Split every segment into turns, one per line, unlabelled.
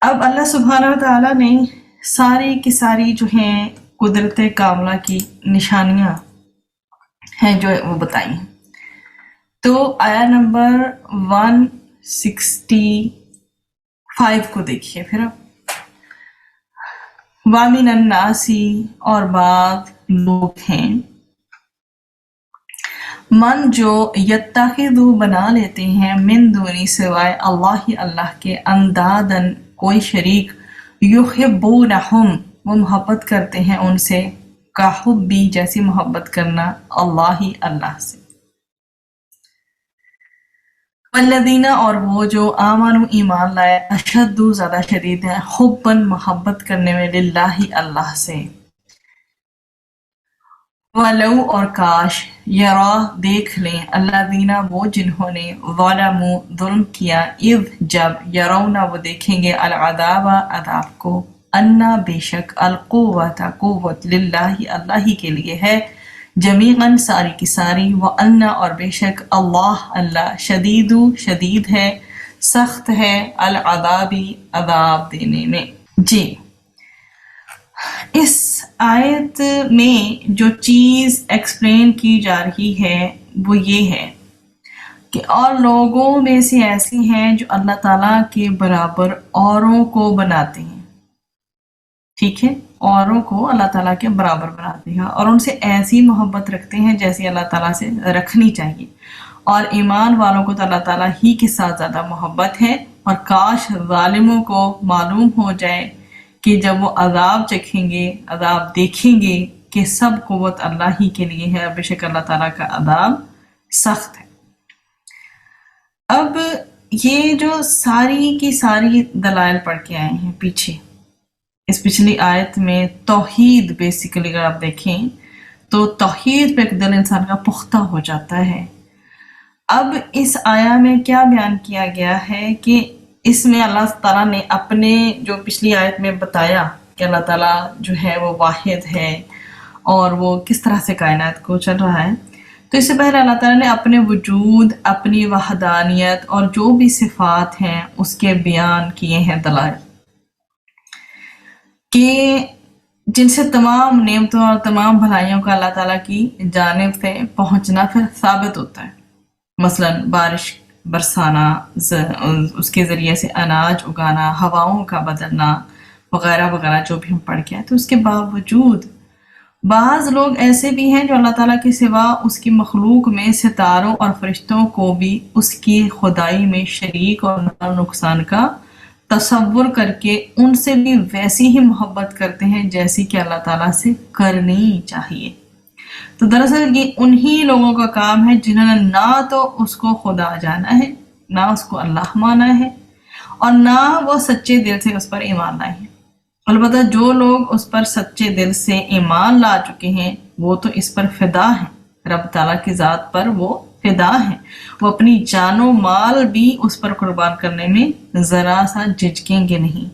اب اللہ سبحانہ و تعالیٰ نے ساری کی ساری جو ہیں قدرت کاملہ کی نشانیاں ہیں جو وہ بتائی ہیں. تو آیا نمبر 165 کو دیکھیے پھر اب. وَمِنَ النَّاسِ اور بعض لوگ ہیں من جو یتخذو بنا لیتے ہیں من دونی سوائے اللہ کے اندادن کوئی شریک یحبونہم وہ محبت کرتے ہیں ان سے کا حبی جیسی محبت کرنا اللہ سے. والذین اور وہ جو آمنوا ایمان لائے اشد زیادہ شدید ہیں حباً محبت کرنے میں للہ اللہ سے. وَلَوْ اور کاش یرا دیکھ لیں الذین وہ جنہوں نے ظلموا ظلم کیا اذ جب یرون وہ دیکھیں گے العذاب عذاب کو انا بے شک القوت قوت للہ اللہ ہی کے لیے ہے جمیعاً ساری کی ساری وَأَنَّ اور بے شک اللہ شدید ہے سخت ہے العذابی عذاب دینے میں. جی اس آیت میں جو چیز ایکسپلین کی جا رہی ہے وہ یہ ہے کہ اور لوگوں میں سے ایسی ہیں جو اللہ تعالیٰ کے برابر اوروں کو بناتے ہیں. ٹھیک ہے، اوروں کو اللہ تعالیٰ کے برابر بناتے ہیں اور ان سے ایسی محبت رکھتے ہیں جیسی اللہ تعالیٰ سے رکھنی چاہیے. اور ایمان والوں کو تو اللہ تعالیٰ ہی کے ساتھ زیادہ محبت ہے. اور کاش ظالموں کو معلوم ہو جائے کہ جب وہ عذاب چکھیں گے عذاب دیکھیں گے کہ سب قوت اللہ ہی کے لیے ہے. بے شک اللہ تعالیٰ کا عذاب سخت ہے. اب یہ جو ساری کی ساری دلائل پڑھ کے آئے ہیں پیچھے اس پچھلی آیت میں توحید بیسیکلی اگر آپ دیکھیں تو توحید پہ ایک دل انسان کا پختہ ہو جاتا ہے. اب اس آیا میں کیا بیان کیا گیا ہے کہ اس میں اللہ تعالیٰ نے اپنے جو پچھلی آیت میں بتایا کہ اللہ تعالیٰ جو ہے وہ واحد ہے اور وہ کس طرح سے کائنات کو چل رہا ہے. تو اس سے پہلے اللہ تعالیٰ نے اپنے وجود اپنی وحدانیت اور جو بھی صفات ہیں اس کے بیان کیے ہیں دلائل کہ جن سے تمام نعمتوں اور تمام بھلائیوں کا اللہ تعالیٰ کی جانب سے پہنچنا پھر ثابت ہوتا ہے. مثلا بارش برسانا اس کے ذریعے سے اناج اگانا ہواؤں کا بدلنا وغیرہ وغیرہ جو بھی ہم پڑھ کے آئے. تو اس کے باوجود بعض لوگ ایسے بھی ہیں جو اللہ تعالیٰ کے سوا اس کی مخلوق میں ستاروں اور فرشتوں کو بھی اس کی خدائی میں شریک اور نقصان کا تصور کر کے ان سے بھی ویسی ہی محبت کرتے ہیں جیسی کہ اللہ تعالیٰ سے کرنی چاہیے. تو دراصل یہ انہی لوگوں کا کام ہے جنہوں نے نہ تو اس کو خدا جانا ہے نہ اس کو اللہ مانا ہے اور نہ وہ سچے دل سے اس پر ایمان لائے ہیں. البتہ جو لوگ اس پر سچے دل سے ایمان لا چکے ہیں وہ تو اس پر فدا ہیں. رب تعالیٰ کی ذات پر وہ فدا ہیں. وہ اپنی جان و مال بھی اس پر قربان کرنے میں ذرا سا جھجکیں گے نہیں.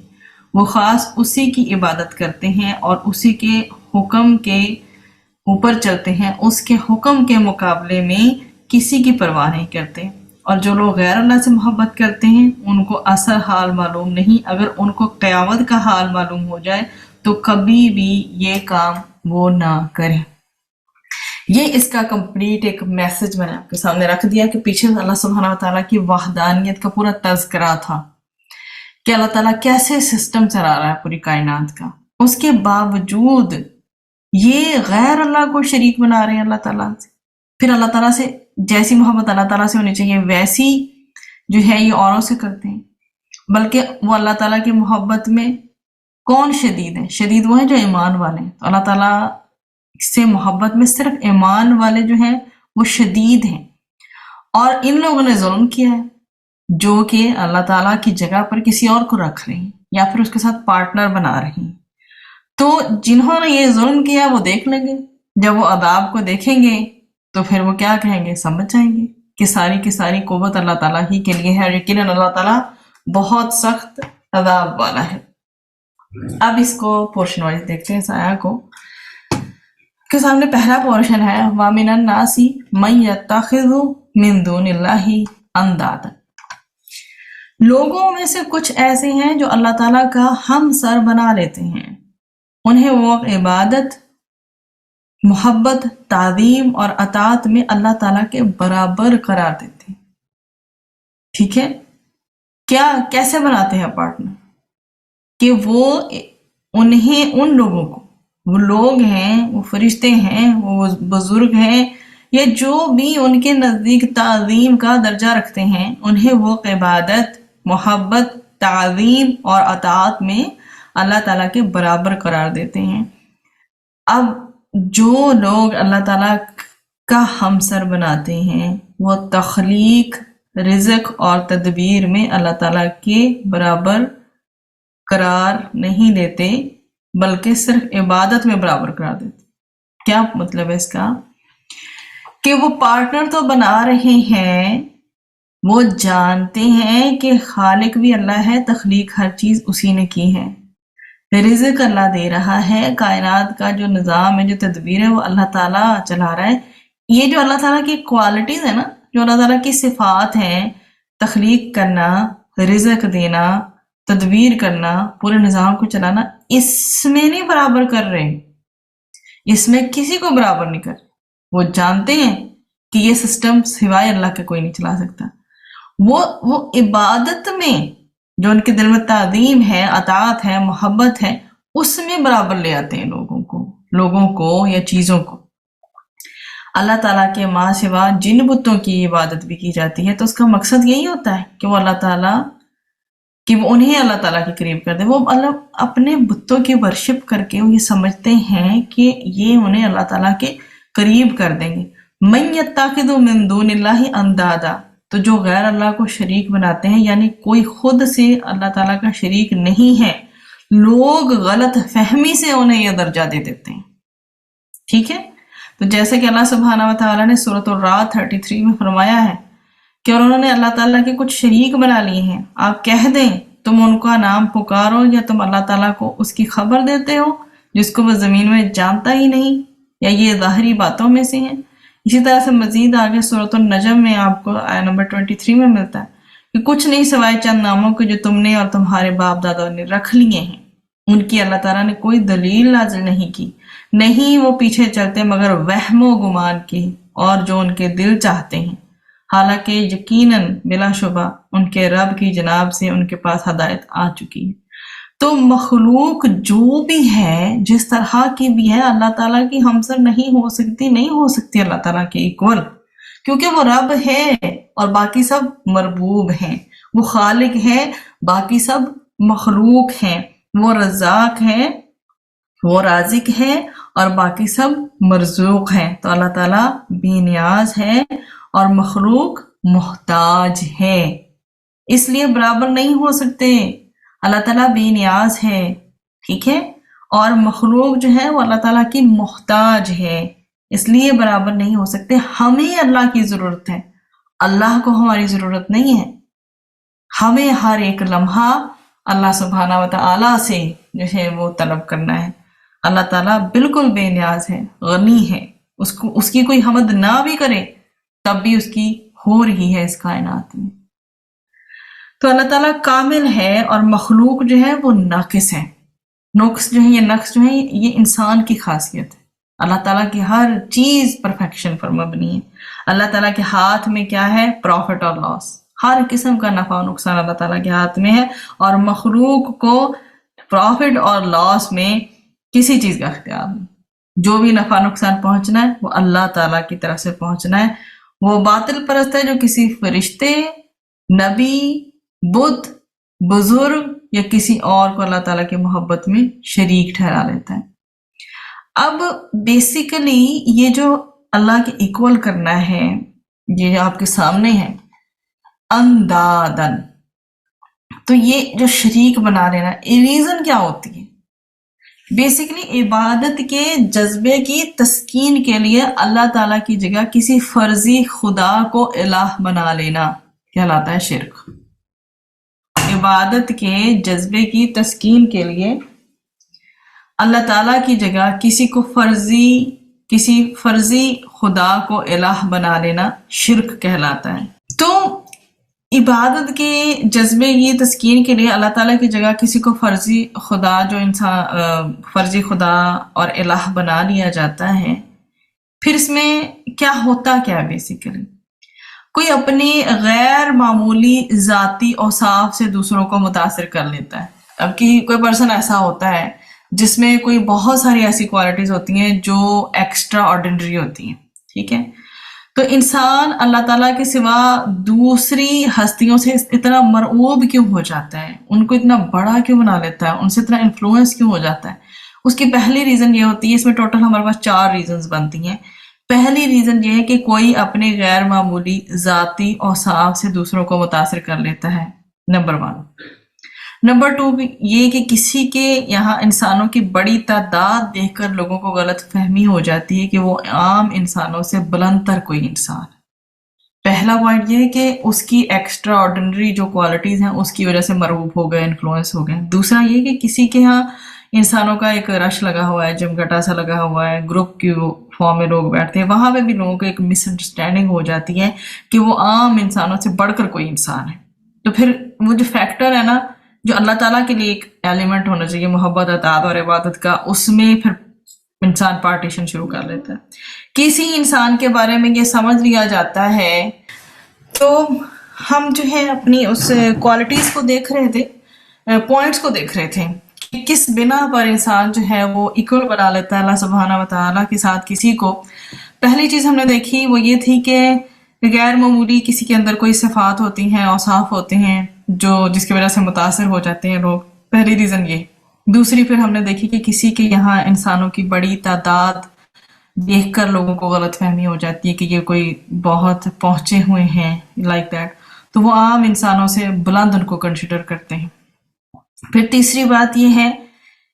وہ خاص اسی کی عبادت کرتے ہیں اور اسی کے حکم کے اوپر چلتے ہیں. اس کے حکم کے مقابلے میں کسی کی پرواہ نہیں کرتے. اور جو لوگ غیر اللہ سے محبت کرتے ہیں ان کو اصل حال معلوم نہیں. اگر ان کو قیامت کا حال معلوم ہو جائے تو کبھی بھی یہ کام وہ نہ کریں. یہ اس کا کمپلیٹ ایک میسج میں نے آپ کے سامنے رکھ دیا کہ پیچھے اللہ سبحانہ و تعالیٰ کی وحدانیت کا پورا تذکرہ تھا کہ اللہ تعالیٰ کیسے سسٹم چلا رہا ہے پوری کائنات کا. اس کے باوجود یہ غیر اللہ کو شریک بنا رہے ہیں اللہ تعالیٰ سے. پھر اللہ تعالیٰ سے جیسی محبت اللہ تعالیٰ سے ہونی چاہیے ویسی جو ہے یہ اوروں سے کرتے ہیں. بلکہ وہ اللہ تعالیٰ کی محبت میں کون شدید ہے؟ شدید وہ ہیں جو ایمان والے ہیں. تو اللہ تعالیٰ سے محبت میں صرف ایمان والے جو ہیں وہ شدید ہیں. اور ان لوگوں نے ظلم کیا ہے جو کہ اللہ تعالیٰ کی جگہ پر کسی اور کو رکھ رہے ہیں یا پھر اس کے ساتھ پارٹنر بنا رہے ہیں. تو جنہوں نے یہ ظلم کیا وہ دیکھ لیں گے جب وہ عذاب کو دیکھیں گے تو پھر وہ کیا کہیں گے سمجھ جائیں گے کہ ساری کی ساری قوت اللہ تعالیٰ ہی کے لیے ہے. اور یقیناً اللہ تعالیٰ بہت سخت عذاب والا ہے. اب اس کو پورشن وائز دیکھتے ہیں. اس آیا کو کے سامنے پہلا پورشن ہے وَمِنَ النَّاسِ مَن يَتَّخِذُ مِن دُونِ اللَّهِ أَندَادًا. لوگوں میں سے کچھ ایسے ہیں جو اللہ تعالیٰ کا ہم سر بنا لیتے ہیں، انہیں وہ عبادت، محبت، تعظیم اور اطاعت میں اللہ تعالیٰ کے برابر قرار دیتے ہیں۔ ٹھیک ہے، کیسے بناتے ہیں پارٹنر؟ کہ وہ ان لوگوں کو، وہ لوگ ہیں، وہ فرشتے ہیں، وہ بزرگ ہیں، یا جو بھی ان کے نزدیک تعظیم کا درجہ رکھتے ہیں، انہیں وہ عبادت، محبت، تعظیم اور اطاعت میں اللہ تعالیٰ کے برابر قرار دیتے ہیں۔ اب جو لوگ اللہ تعالیٰ کا ہمسر بناتے ہیں وہ تخلیق، رزق اور تدبیر میں اللہ تعالیٰ کے برابر قرار نہیں دیتے، بلکہ صرف عبادت میں برابر قرار دیتے۔ کیا مطلب ہے اس کا؟ کہ وہ پارٹنر تو بنا رہے ہیں، وہ جانتے ہیں کہ خالق بھی اللہ ہے، تخلیق ہر چیز اسی نے کی ہے، رزق اللہ دے رہا ہے، کائنات کا جو نظام ہے، جو تدبیر ہے، وہ اللہ تعالیٰ چلا رہا ہے۔ یہ جو اللہ تعالیٰ کی کوالٹیز ہیں نا، جو اللہ تعالیٰ کی صفات ہیں، تخلیق کرنا، رزق دینا، تدبیر کرنا، پورے نظام کو چلانا، اس میں نہیں برابر کر رہے، اس میں کسی کو برابر نہیں کر رہے۔ وہ جانتے ہیں کہ یہ سسٹم سوائے اللہ کے کوئی نہیں چلا سکتا۔ وہ عبادت میں جو ان کے دل میں تعظیم ہے، اطاعت ہے، محبت ہے، اس میں برابر لے آتے ہیں لوگوں کو یا چیزوں کو۔ اللہ تعالیٰ کے ماں سوا جن بتوں کی عبادت بھی کی جاتی ہے تو اس کا مقصد یہی ہوتا ہے کہ وہ اللہ تعالیٰ، کہ وہ انہیں اللہ تعالیٰ کے قریب کر دے۔ وہ اپنے بتوں کی ورشپ کر کے وہ یہ سمجھتے ہیں کہ یہ انہیں اللہ تعالیٰ کے قریب کر دیں گے۔ من یتخذ من دون اللہ اندادا، تو جو غیر اللہ کو شریک بناتے ہیں، یعنی کوئی خود سے اللہ تعالیٰ کا شریک نہیں ہے، لوگ غلط فہمی سے انہیں یہ درجہ دے دیتے ہیں۔ ٹھیک ہے، تو جیسے کہ اللہ سبحانہ و تعالیٰ نے سورۃ الرعد 33 میں فرمایا ہے کہ اور انہوں نے اللہ تعالیٰ کے کچھ شریک بنا لیے ہیں، آپ کہہ دیں تم ان کا نام پکارو یا تم اللہ تعالیٰ کو اس کی خبر دیتے ہو جس کو وہ زمین میں جانتا ہی نہیں، یا یہ ظاہری باتوں میں سے ہیں۔ اسی طرح سے مزید آگے سورۃ النجم میں آپ کو آیت نمبر 23 میں ملتا ہے کہ کچھ نہیں سوائے چند ناموں کے جو تم نے اور تمہارے باپ دادا نے رکھ لیے ہیں، ان کی اللہ تعالیٰ نے کوئی دلیل نازل نہیں کی، نہیں وہ پیچھے چلتے مگر وہم و گمان کی اور جو ان کے دل چاہتے ہیں، حالانکہ یقیناً بلا شبہ ان کے رب کی جناب سے ان کے پاس ہدایت آ چکی ہے۔ تو مخلوق جو بھی ہے، جس طرح کی بھی ہے، اللہ تعالیٰ کی ہمسر نہیں ہو سکتی اللہ تعالیٰ کے ایکول، کیونکہ وہ رب ہے اور باقی سب مربوب ہیں، وہ خالق ہے، باقی سب مخلوق ہیں، وہ رزاق ہے، وہ رازق ہے اور باقی سب مرزوق ہیں۔ تو اللہ تعالیٰ بے نیاز ہے اور مخلوق محتاج ہے، اس لیے برابر نہیں ہو سکتے۔ اللہ تعالیٰ بے نیاز ہے، ٹھیک ہے، اور مخلوق جو ہے وہ اللہ تعالیٰ کی محتاج ہے، اس لیے برابر نہیں ہو سکتے۔ ہمیں اللہ کی ضرورت ہے، اللہ کو ہماری ضرورت نہیں ہے۔ ہمیں ہر ایک لمحہ اللہ سبحانہ و تعالیٰ سے جو ہے وہ طلب کرنا ہے۔ اللہ تعالیٰ بالکل بے نیاز ہے، غنی ہے، اس کی کوئی حمد نہ بھی کرے تب بھی اس کی ہو رہی ہے اس کائنات میں۔ تو اللہ تعالیٰ کامل ہے اور مخلوق جو ہے وہ ناقص ہے۔ نقص جو ہے، یہ نقص جو ہے، یہ انسان کی خاصیت ہے۔ اللہ تعالیٰ کی ہر چیز پرفیکشن پر مبنی ہے۔ اللہ تعالیٰ کے ہاتھ میں کیا ہے؟ پروفٹ اور لاس، ہر قسم کا نفع و نقصان اللہ تعالیٰ کے ہاتھ میں ہے، اور مخلوق کو پروفٹ اور لاس میں کسی چیز کا اختیار نہیں۔ جو بھی نفع نقصان پہنچنا ہے وہ اللہ تعالیٰ کی طرف سے پہنچنا ہے۔ وہ باطل پرست ہے جو کسی فرشتے، نبی، بت، بزرگ یا کسی اور کو اللہ تعالیٰ کی محبت میں شریک ٹھہرا لیتا ہے۔ اب بیسیکلی یہ جو اللہ کے ایکول کرنا ہے، یہ آپ کے سامنے ہے، اندادن، تو یہ جو شریک بنا لینا، ریزن کیا ہوتی ہے؟ بیسیکلی عبادت کے جذبے کی تسکین کے لیے اللہ تعالیٰ کی جگہ کسی فرضی خدا کو الہ بنا لینا کہلاتا ہے شرک۔ عبادت کے جذبے کی تسکین کے لیے اللہ تعالیٰ کی جگہ کسی فرضی خدا کو الہ بنا لینا شرک کہلاتا ہے۔ تو عبادت کے جذبے کی تسکین کے لیے اللہ تعالیٰ کی جگہ کسی کو فرضی خدا جو انسان فرضی خدا اور الہ بنا لیا جاتا ہے، پھر اس میں کیا ہوتا کیا ہے بیسیکلی؟ کوئی اپنی غیر معمولی ذاتی اوصاف سے دوسروں کو متاثر کر لیتا ہے. اب کہ کوئی پرسن ایسا ہوتا ہے جس میں کوئی بہت ساری ایسی کوالٹیز ہوتی ہیں جو ایکسٹرا آرڈینری ہوتی ہیں، ٹھیک ہے؟ تو انسان اللہ تعالیٰ کے سوا دوسری ہستیوں سے اتنا مرعوب کیوں ہو جاتا ہے، ان کو اتنا بڑا کیوں بنا لیتا ہے، ان سے اتنا انفلوئنس کیوں ہو جاتا ہے؟ اس کی پہلی ریزن یہ ہوتی ہے، اس میں ٹوٹل ہمارے پاس 4 ریزنز بنتی ہیں. پہلی ریزن یہ ہے کہ کوئی اپنے غیر معمولی ذاتی اوصاف سے دوسروں کو متاثر کر لیتا ہے، نمبر 1. نمبر 2 یہ کہ کسی کے یہاں انسانوں کی بڑی تعداد دیکھ کر لوگوں کو غلط فہمی ہو جاتی ہے کہ وہ عام انسانوں سے بلند تر کوئی انسان. پہلا پوائنٹ یہ ہے کہ اس کی ایکسٹرا آرڈنری جو کوالٹیز ہیں اس کی وجہ سے مرعوب ہو گئے، انفلوئنس ہو گئے. دوسرا یہ کہ کسی کے ہاں انسانوں کا ایک رش لگا ہوا ہے، جمگٹا سا لگا ہوا ہے، گروپ کی فارم میں لوگ بیٹھتے ہیں، وہاں پہ بھی لوگوں کو ایک مس انڈرسٹینڈنگ ہو جاتی ہے کہ وہ عام انسانوں سے بڑھ کر کوئی انسان ہے. تو پھر وہ جو فیکٹر ہے نا، جو اللہ تعالیٰ کے لیے ایک ایلیمنٹ ہونا چاہیے محبت، اطاعت اور عبادت کا، اس میں پھر انسان پارٹیشن شروع کر لیتا ہے. کسی انسان کے بارے میں یہ سمجھ لیا جاتا ہے تو ہم جو ہے اپنی اس کوالٹیز کو دیکھ رہے تھے، پوائنٹس کو دیکھ رہے تھے کہ کس بنا پر انسان جو ہے وہ ایکول بنا لیتا ہے اللہ سبحانہ و تعالیٰ کے ساتھ کسی کو. پہلی چیز ہم نے دیکھی وہ یہ تھی کہ غیر معمولی کسی کے اندر کوئی صفات ہوتی ہیں، اوصاف ہوتے ہیں جس کی وجہ سے متاثر ہو جاتے ہیں لوگ. پہلی ریزن یہ. دوسری پھر ہم نے دیکھی کہ کسی کے یہاں انسانوں کی بڑی تعداد دیکھ کر لوگوں کو غلط فہمی ہو جاتی ہے کہ یہ کوئی بہت پہنچے ہوئے ہیں لائک دیٹ، تو وہ عام انسانوں سے بلند ان کو کنسیڈر کرتے ہیں. پھر تیسری بات یہ ہے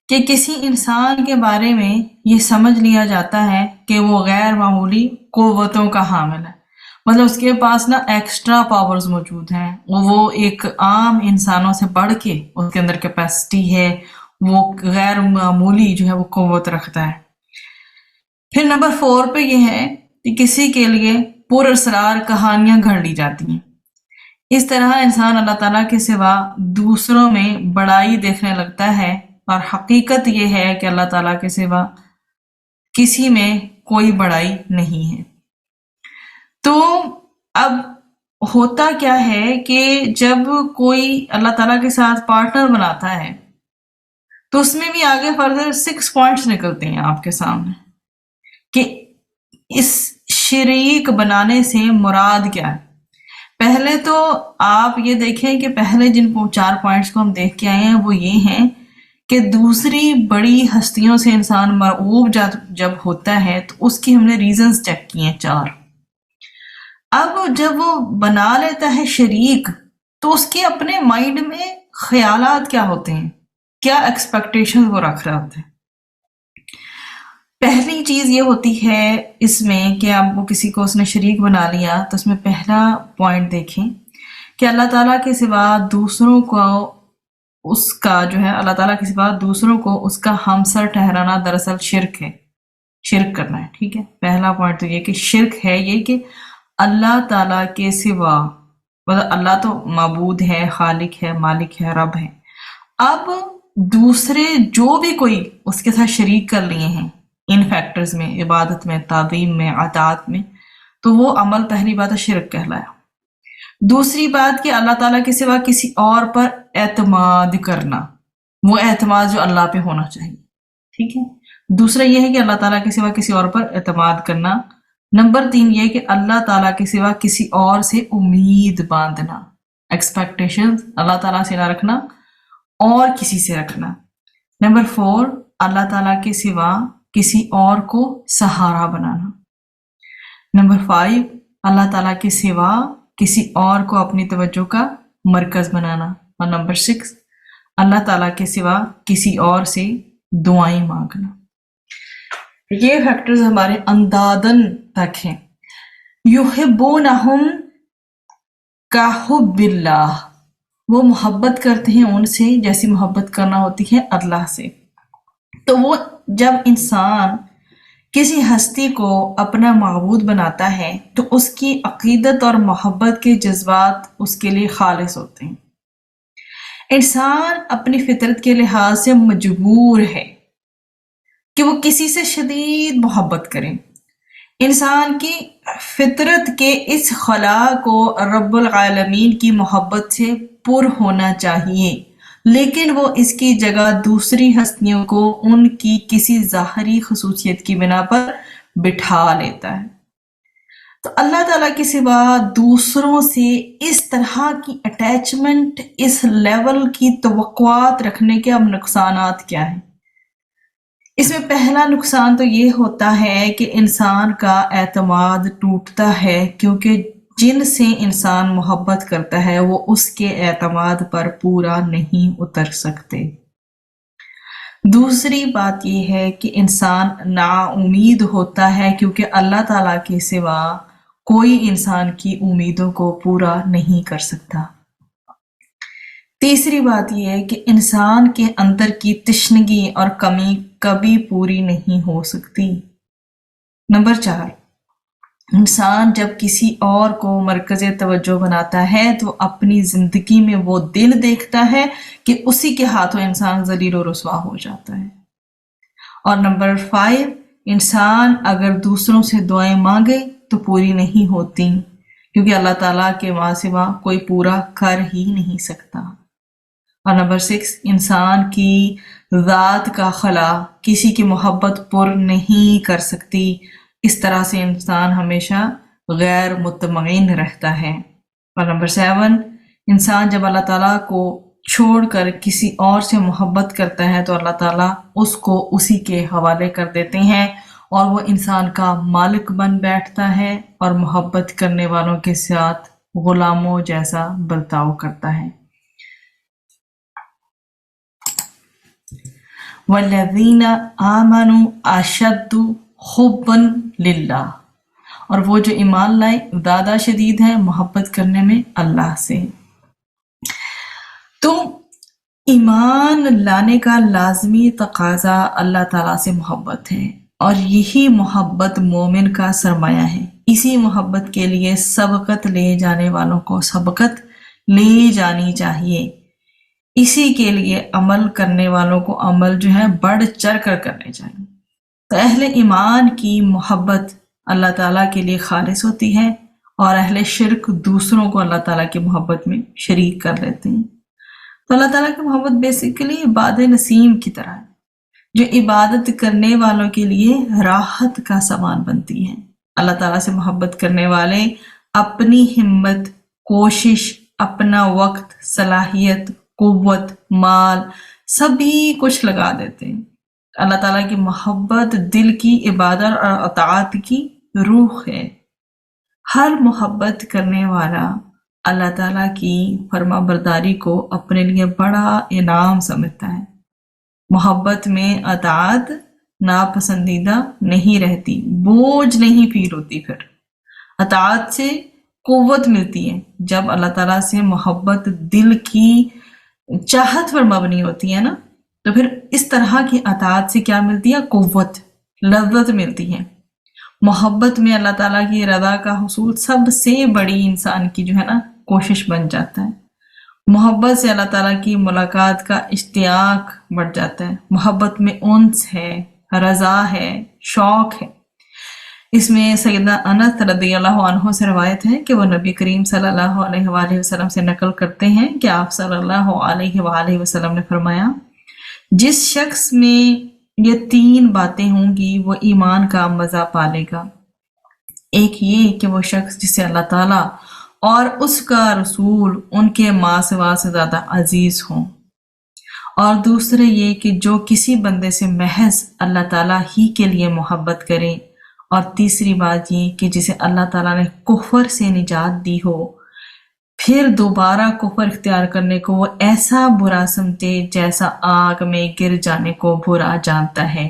کہ کسی انسان کے بارے میں یہ سمجھ لیا جاتا ہے کہ وہ غیر معمولی قوتوں کا حامل ہے، مطلب اس کے پاس نا ایکسٹرا پاورز موجود ہیں، وہ ایک عام انسانوں سے بڑھ کے اس کے اندر کیپیسٹی ہے، وہ غیر معمولی جو ہے وہ قوت رکھتا ہے. پھر نمبر 4 پہ یہ ہے کہ کسی کے لیے پر اسرار کہانیاں گھڑ لی جاتی ہیں. اس طرح انسان اللہ تعالیٰ کے سوا دوسروں میں بڑائی دیکھنے لگتا ہے، اور حقیقت یہ ہے کہ اللہ تعالیٰ کے سوا کسی میں کوئی بڑائی نہیں ہے. تو اب ہوتا کیا ہے کہ جب کوئی اللہ تعالیٰ کے ساتھ پارٹنر بناتا ہے تو اس میں بھی آگے فردر 6 پوائنٹس نکلتے ہیں آپ کے سامنے کہ اس شریک بنانے سے مراد کیا ہے. پہلے تو آپ یہ دیکھیں کہ پہلے جن 4 پوائنٹس کو ہم دیکھ کے آئے ہیں وہ یہ ہیں کہ دوسری بڑی ہستیوں سے انسان مرعوب جب ہوتا ہے تو اس کی ہم نے ریزنز چیک کیے ہیں 4. اب جب وہ بنا لیتا ہے شریک تو اس کے اپنے مائنڈ میں خیالات کیا ہوتے ہیں، کیا ایکسپیکٹیشن وہ رکھ رہے ہوتے ہیں. پہلی چیز یہ ہوتی ہے اس میں کہ اب وہ کسی کو اس نے شریک بنا لیا تو اس میں پہلا پوائنٹ دیکھیں کہ اللہ تعالیٰ کے سوا دوسروں کو اس کا جو ہے اللہ تعالیٰ کے سوا دوسروں کو اس کا ہمسر ٹھہرانا دراصل شرک ہے، شرک کرنا ہے. ٹھیک ہے، پہلا پوائنٹ تو یہ کہ شرک ہے یہ کہ اللہ تعالیٰ کے سوا، مطلب اللہ تو معبود ہے، خالق ہے، مالک ہے، رب ہے. اب دوسرے جو بھی کوئی اس کے ساتھ شریک کر لیے ہیں ان فیکٹرز میں، عبادت میں، تعظیم میں، اطاعت میں، تو وہ عمل پہلی بات ہے شرک کہلایا. دوسری بات کہ اللہ تعالیٰ کے سوا کسی اور پر اعتماد کرنا، وہ اعتماد جو اللہ پہ ہونا چاہیے. ٹھیک ہے، دوسرا یہ ہے کہ اللہ تعالیٰ کے سوا کسی اور پر اعتماد کرنا. نمبر 3 یہ کہ اللہ تعالیٰ کے سوا کسی اور سے امید باندھنا، ایکسپیکٹیشن اللہ تعالیٰ سے نہ رکھنا اور کسی سے رکھنا. نمبر 4 اللہ تعالیٰ کے سوا کسی اور کو سہارا بنانا. نمبر 5 اللہ تعالیٰ کے سوا کسی اور کو اپنی توجہ کا مرکز بنانا. اور نمبر 6 اللہ تعالیٰ کے سوا کسی اور سے دعائیں مانگنا. یہ فیکٹرز ہمارے اندادن تک ہیں. یحبونہم کحب اللہ، وہ محبت کرتے ہیں ان سے جیسی محبت کرنا ہوتی ہے اللہ سے. تو وہ جب انسان کسی ہستی کو اپنا معبود بناتا ہے تو اس کی عقیدت اور محبت کے جذبات اس کے لیے خالص ہوتے ہیں۔ انسان اپنی فطرت کے لحاظ سے مجبور ہے کہ وہ کسی سے شدید محبت کرے۔ انسان کی فطرت کے اس خلا کو رب العالمین کی محبت سے پر ہونا چاہیے، لیکن وہ اس کی جگہ دوسری ہستیوں کو ان کی کسی ظاہری خصوصیت کی بنا پر بٹھا لیتا ہے۔ تو اللہ تعالیٰ کے سوا دوسروں سے اس طرح کی اٹیچمنٹ، اس لیول کی توقعات رکھنے کے اب نقصانات کیا ہیں؟ اس میں پہلا نقصان تو یہ ہوتا ہے کہ انسان کا اعتماد ٹوٹتا ہے، کیونکہ جن سے انسان محبت کرتا ہے وہ اس کے اعتماد پر پورا نہیں اتر سکتے۔ دوسری بات یہ ہے کہ انسان نا امید ہوتا ہے، کیونکہ اللہ تعالیٰ کے سوا کوئی انسان کی امیدوں کو پورا نہیں کر سکتا۔ تیسری بات یہ ہے کہ انسان کے اندر کی تشنگی اور کمی کبھی پوری نہیں ہو سکتی۔ نمبر 4، انسان جب کسی اور کو مرکز توجہ بناتا ہے تو اپنی زندگی میں وہ دن دیکھتا ہے کہ اسی کے ہاتھوں انسان ذلیل و رسوا ہو جاتا ہے۔ اور نمبر 5، انسان اگر دوسروں سے دعائیں مانگے تو پوری نہیں ہوتی، کیونکہ اللہ تعالیٰ کے ماں سوا کوئی پورا کر ہی نہیں سکتا۔ اور نمبر 6، انسان کی ذات کا خلا کسی کی محبت پر نہیں کر سکتی، اس طرح سے انسان ہمیشہ غیر مطمئن رہتا ہے۔ اور نمبر 7، انسان جب اللہ تعالیٰ کو چھوڑ کر کسی اور سے محبت کرتا ہے تو اللہ تعالیٰ اس کو اسی کے حوالے کر دیتے ہیں اور وہ انسان کا مالک بن بیٹھتا ہے اور محبت کرنے والوں کے ساتھ غلاموں جیسا برتاؤ کرتا ہے۔ وَالَّذِينَ آمَنُوا أَشَدُّ حُبًّا لِلَّهِ، اور وہ جو ایمان لائے زیادہ شدید ہیں محبت کرنے میں اللہ سے۔ تو ایمان لانے کا لازمی تقاضا اللہ تعالیٰ سے محبت ہے، اور یہی محبت مومن کا سرمایہ ہے۔ اسی محبت کے لیے سبقت لے جانے والوں کو سبقت لے جانی چاہیے، اسی کے لیے عمل کرنے والوں کو عمل جو ہے بڑھ چڑھ کر کرنے چاہیے۔ تو اہل ایمان کی محبت اللہ تعالیٰ کے لیے خالص ہوتی ہے، اور اہل شرک دوسروں کو اللہ تعالیٰ کی محبت میں شریک کر لیتے ہیں۔ تو اللہ تعالیٰ کی محبت بیسیکلی باد نسیم کی طرح ہے، جو عبادت کرنے والوں کے لیے راحت کا سامان بنتی ہے۔ اللہ تعالیٰ سے محبت کرنے والے اپنی ہمت، کوشش، اپنا وقت، صلاحیت، قوت، مال، سبھی کچھ لگا دیتے ہیں۔ اللہ تعالیٰ کی محبت دل کی عبادت اور اطاعت کی روح ہے۔ ہر محبت کرنے والا اللہ تعالیٰ کی فرما برداری کو اپنے لیے بڑا انعام سمجھتا ہے۔ محبت میں اطاعت ناپسندیدہ نہیں رہتی، بوجھ نہیں فیل ہوتی۔ پھر اطاعت سے قوت ملتی ہے۔ جب اللہ تعالیٰ سے محبت دل کی چاہت پر مبنی ہوتی ہے نا، تو پھر اس طرح کی اطاعت سے کیا ملتی ہے؟ قوت، لذت ملتی ہے۔ محبت میں اللہ تعالیٰ کی رضا کا حصول سب سے بڑی انسان کی جو ہے نا کوشش بن جاتا ہے۔ محبت سے اللہ تعالیٰ کی ملاقات کا اشتیاق بڑھ جاتا ہے۔ محبت میں انس ہے، رضا ہے، شوق ہے۔ اس میں سیدنا انس رضی اللہ عنہ سے روایت ہے کہ وہ نبی کریم صلی اللہ علیہ وآلہ وسلم سے نقل کرتے ہیں کہ آپ صلی اللہ علیہ وآلہ وسلم نے فرمایا، جس شخص میں یہ 3 باتیں ہوں گی وہ ایمان کا مزہ پالے گا۔ ایک یہ کہ وہ شخص جسے اللہ تعالیٰ اور اس کا رسول ان کے ماں سوا سے زیادہ عزیز ہوں، اور دوسرے یہ کہ جو کسی بندے سے محض اللہ تعالیٰ ہی کے لیے محبت کرے، اور تیسری بات یہ کہ جسے اللہ تعالیٰ نے کفر سے نجات دی ہو، پھر دوبارہ کفر اختیار کرنے کو وہ ایسا برا سمجھے جیسا آگ میں گر جانے کو برا جانتا ہے۔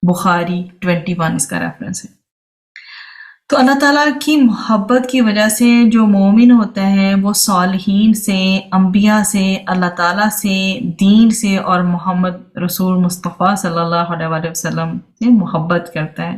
بخاری 21 اس کا ریفرنس ہے۔ تو اللہ تعالیٰ کی محبت کی وجہ سے جو مومن ہوتا ہے وہ صالحین سے، انبیاء سے، اللہ تعالیٰ سے، دین سے اور محمد رسول مصطفیٰ صلی اللہ علیہ وسلم سے محبت کرتا ہے۔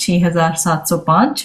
6705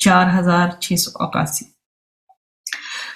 4681।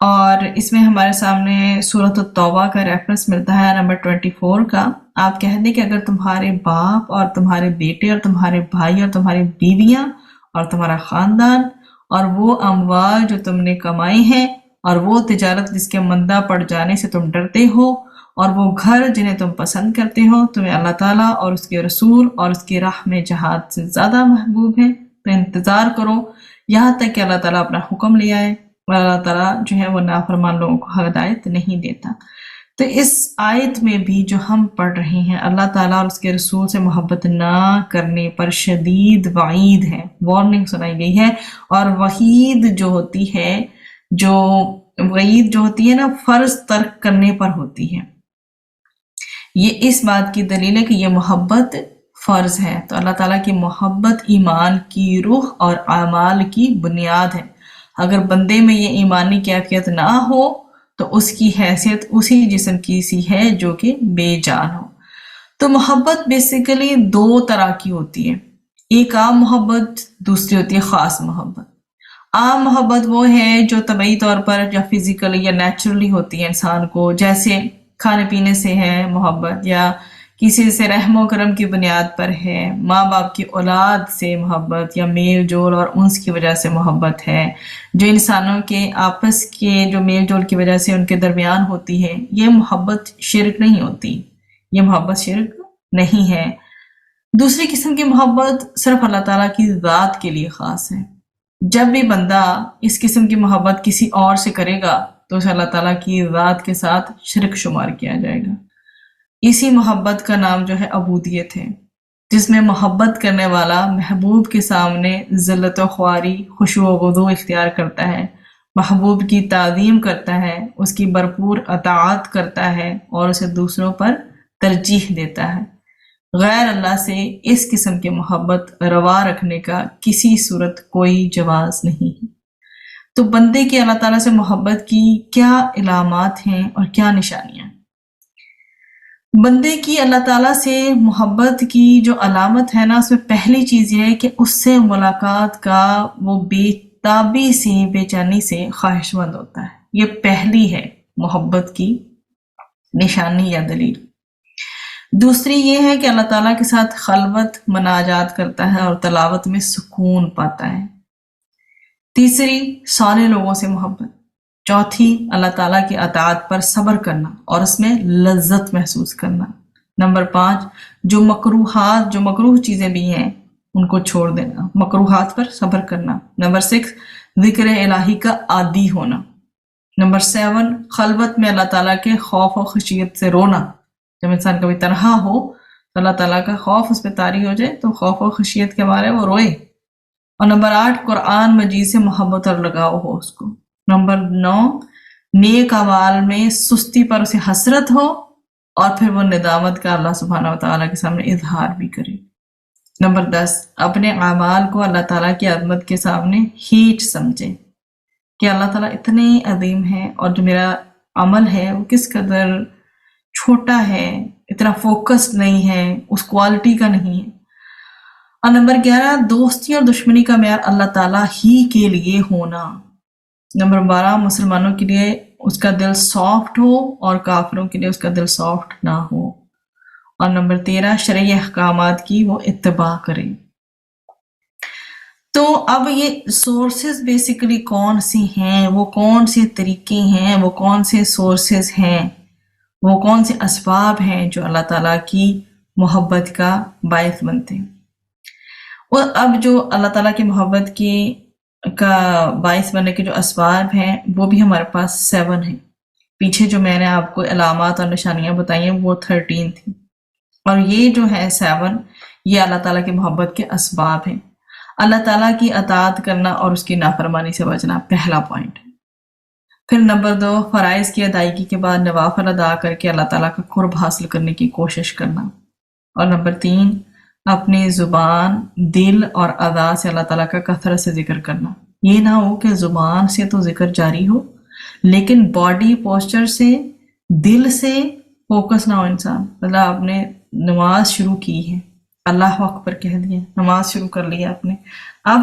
اور اس میں ہمارے سامنے سورۃ التوبہ کا ریفرنس ملتا ہے نمبر 24 کا. آپ کہہ دیں کہ اگر تمہارے باپ اور تمہارے بیٹے اور تمہارے بھائی اور تمہاری بیویاں اور تمہارا خاندان اور وہ اموال جو تم نے کمائی ہیں اور وہ تجارت جس کے مندہ پڑ جانے سے تم ڈرتے ہو اور وہ گھر جنہیں تم پسند کرتے ہو تمہیں اللہ تعالیٰ اور اس کے رسول اور اس کی راہ میں جہاد سے زیادہ محبوب ہیں تو انتظار کرو یہاں تک کہ اللہ تعالیٰ اپنا حکم لے آئے. اور اللہ تعالیٰ جو ہے وہ نافرمان لوگوں کو ہدایت نہیں دیتا. تو اس آیت میں بھی جو ہم پڑھ رہے ہیں اللہ تعالیٰ اور اس کے رسول سے محبت نہ کرنے پر شدید وعید ہے، وارننگ سنائی گئی ہے. اور وعید جو ہوتی ہے نا فرض ترک کرنے پر ہوتی ہے. یہ اس بات کی دلیل ہے کہ یہ محبت فرض ہے. تو اللہ تعالیٰ کی محبت ایمان کی روح اور اعمال کی بنیاد ہے. اگر بندے میں یہ ایمانی کیفیت نہ ہو تو اس کی حیثیت اسی جسم کی سی ہے جو کہ بے جان ہو. تو محبت بیسیکلی دو طرح کی ہوتی ہے، ایک عام محبت، دوسری ہوتی ہے خاص محبت. عام محبت وہ ہے جو طبعی طور پر یا فزیکلی یا نیچرلی ہوتی ہے انسان کو، جیسے کھانے پینے سے ہے محبت، یا کسی سے رحم و کرم کی بنیاد پر ہے، ماں باپ کی اولاد سے محبت، یا میل جول اور انس کی وجہ سے محبت ہے، جو انسانوں کے آپس کے جو میل جول کی وجہ سے ان کے درمیان ہوتی ہے. یہ محبت شرک نہیں ہوتی، یہ محبت شرک نہیں ہے. دوسری قسم کی محبت صرف اللہ تعالیٰ کی ذات کے لیے خاص ہے. جب بھی بندہ اس قسم کی محبت کسی اور سے کرے گا تو اسے اللہ تعالیٰ کی ذات کے ساتھ شرک شمار کیا جائے گا. اسی محبت کا نام جو ہے عبودیت ہے، جس میں محبت کرنے والا محبوب کے سامنے ذلت و خواری، خشوع و خضوع اختیار کرتا ہے، محبوب کی تعظیم کرتا ہے، اس کی بھرپور اطاعت کرتا ہے اور اسے دوسروں پر ترجیح دیتا ہے. غیر اللہ سے اس قسم کی محبت روا رکھنے کا کسی صورت کوئی جواز نہیں ہے. تو بندے کی اللہ تعالیٰ سے محبت کی کیا علامات ہیں اور کیا نشانیاں؟ بندے کی اللہ تعالیٰ سے محبت کی جو علامت ہے نا، اس میں پہلی چیز یہ ہے کہ اس سے ملاقات کا وہ بے تابی سی بے چینی سے خواہش مند ہوتا ہے. یہ پہلی ہے محبت کی نشانی یا دلیل. دوسری یہ ہے کہ اللہ تعالیٰ کے ساتھ خلوت مناجات کرتا ہے اور تلاوت میں سکون پاتا ہے. تیسری سارے لوگوں سے محبت. چوتھی اللہ تعالیٰ کی اطاعت پر صبر کرنا اور اس میں لذت محسوس کرنا. نمبر 5 جو مکروہ چیزیں بھی ہیں ان کو چھوڑ دینا، مکروہات پر صبر کرنا. نمبر 6 ذکر الہی کا عادی ہونا. نمبر 7 خلوت میں اللہ تعالیٰ کے خوف و خشیت سے رونا. جب انسان کبھی تنہا ہو تو اللہ تعالیٰ کا خوف اس پہ طاری ہو جائے تو خوف و خشیت کے بارے وہ روئے. اور نمبر 8 قرآن مجید سے محبت اور لگاؤ ہو اس کو. نمبر 9 نیک اعمال میں سستی پر اسے حسرت ہو اور پھر وہ ندامت کا اللہ سبحانہ و تعالیٰ کے سامنے اظہار بھی کرے. نمبر 10 اپنے اعمال کو اللہ تعالیٰ کی عظمت کے سامنے ہیچ سمجھے کہ اللہ تعالیٰ اتنے عظیم ہے اور جو میرا عمل ہے وہ کس قدر چھوٹا ہے، اتنا فوکس نہیں ہے، اس کوالٹی کا نہیں ہے. اور نمبر 11 دوستی اور دشمنی کا معیار اللہ تعالیٰ ہی کے لیے ہونا. نمبر 12 مسلمانوں کے لیے اس کا دل سافٹ ہو اور کافروں کے لیے اس کا دل سافٹ نہ ہو. اور نمبر 13 شرعی احکامات کی وہ اتباع کرے. تو اب یہ سورسز بیسیکلی کون سی ہیں، وہ کون سے طریقے ہیں، وہ کون سے سورسز ہیں، وہ کون سے اسباب ہیں جو اللہ تعالیٰ کی محبت کا باعث بنتے ہیں. اور اب جو اللہ تعالیٰ کی محبت کا باعث بننے کے جو اسباب ہیں وہ بھی ہمارے پاس 7 ہیں. پیچھے جو میں نے آپ کو علامات اور نشانیاں بتائی ہیں وہ 13 تھیں، اور یہ جو ہے 7 یہ اللہ تعالیٰ کی محبت کے اسباب ہیں. اللہ تعالیٰ کی اطاعت کرنا اور اس کی نافرمانی سے بچنا پہلا پوائنٹ ہے. پھر نمبر 2 فرائض کی ادائیگی کے بعد نوافل ادا کر کے اللہ تعالیٰ کا قرب حاصل کرنے کی کوشش کرنا. اور نمبر 3 اپنی زبان، دل اور ادا سے اللہ تعالیٰ کا کثرت سے ذکر کرنا. یہ نہ ہو کہ زبان سے تو ذکر جاری ہو لیکن باڈی پوسچر سے، دل سے فوکس نہ ہو انسان. مطلب آپ نے نماز شروع کی ہے، اللہ اکبر کہہ دیا، نماز شروع کر لی آپ نے، اب